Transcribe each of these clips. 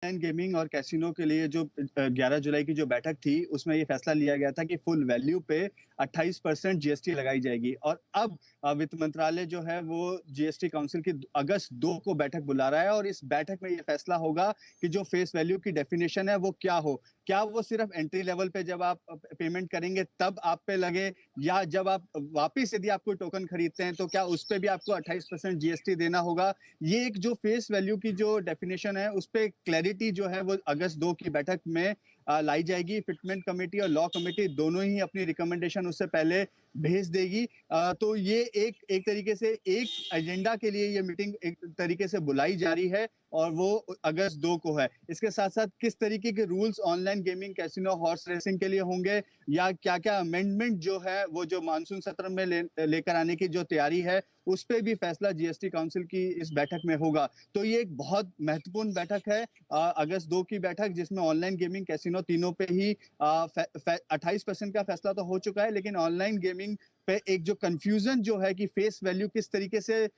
Online gaming और casino के लिए जो 11 जुलाई की जो बैठक थी, उसमें ये फैसला लिया गया था कि फुल वैल्यू पे 28% जीएसटी लगाई जाएगी। और अब वित्त मंत्रालय जो है वो जीएसटी काउंसिल की अगस्त 2 को बैठक बुला रहा है और इस बैठक में ये फैसला होगा कि जो फेस वैल्यू की डेफिनेशन है वो क्या हो। क्या वो सिर्फ एंट्री लेवल पे जब आप पेमेंट करेंगे तब आप पे लगे, या जब आप वापिस यदि आप कोई टोकन खरीदते हैं तो क्या उस पे भी आपको 28% जीएसटी देना होगा। ये एक जो फेस वैल्यू की जो डेफिनेशन है उस पे क्लैरिटी जो है वो अगस्त 2 की बैठक में लाई जाएगी। फिटमेंट कमेटी और लॉ कमेटी दोनों ही अपनी रिकमेंडेशन उससे पहले भेज देगी। तो ये एक एक तरीके से एक एजेंडा के लिए ये मीटिंग एक तरीके से बुलाई जा रही है और वो अगस्त 2 को है। इसके साथ साथ किस तरीके के rules online gaming, casino, horse racing के लिए होंगे, या क्या क्या अमेंडमेंट जो है वो जो मानसून सत्र में लेकर आने की जो तैयारी है उस पे भी फैसला जीएसटी काउंसिल की इस बैठक में होगा। तो ये एक बहुत महत्वपूर्ण बैठक है, अगस्त 2 की बैठक, जिसमें ऑनलाइन गेमिंग, कैसीनो तीनों पे ही 28% का फैसला तो हो चुका है, लेकिन ऑनलाइन गेमिंग पे एक जो कंफ्यूजन जो है कि फेस वैल्यू किस तरीके से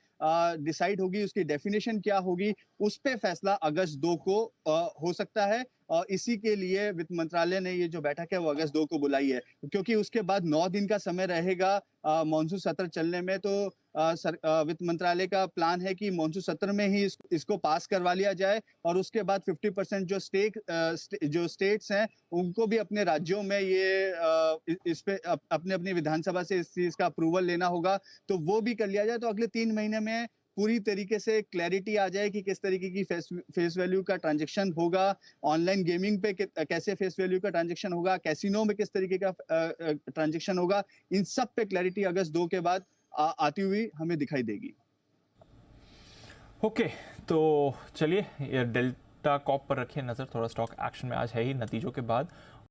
डिसाइड होगी, उसकी डेफिनेशन क्या होगी, उस पे फैसला अगस्त 2 को हो सकता है। और इसी के लिए वित्त मंत्रालय ने ये जो बैठक है वो अगस्त 2 को बुलाई है, क्योंकि उसके बाद 9 दिन का समय रहेगा मानसून सत्र चलने में। तो वित्त मंत्रालय का प्लान है कि मानसून सत्र में ही इसको पास करवा लिया जाए और उसके बाद 50% जो जो स्टेट्स हैं उनको भी अपने राज्यों में ये इस पे अपने अपनी विधानसभा से इस चीज का अप्रूवल लेना होगा। तो वो भी कर लिया जाए तो अगले 3 महीने में पूरी तरीके से क्लैरिटी आ जाए कि किस तरीके की फेस वैल्यू का ट्रांजैक्शन होगा, ऑनलाइन गेमिंग पे कैसे फेस वैल्यू का ट्रांजैक्शन होगा, कैसीनो में किस तरीके का ट्रांजैक्शन होगा। इन सब पे क्लैरिटी अगस्त 2 के बाद आती हुई हमें दिखाई देगी। ओके, तो चलिए ये डेल्टा कॉप पर रखिए नज़र, थोड़ा स्टॉक एक्शन में आज है ही नतीजों के बाद।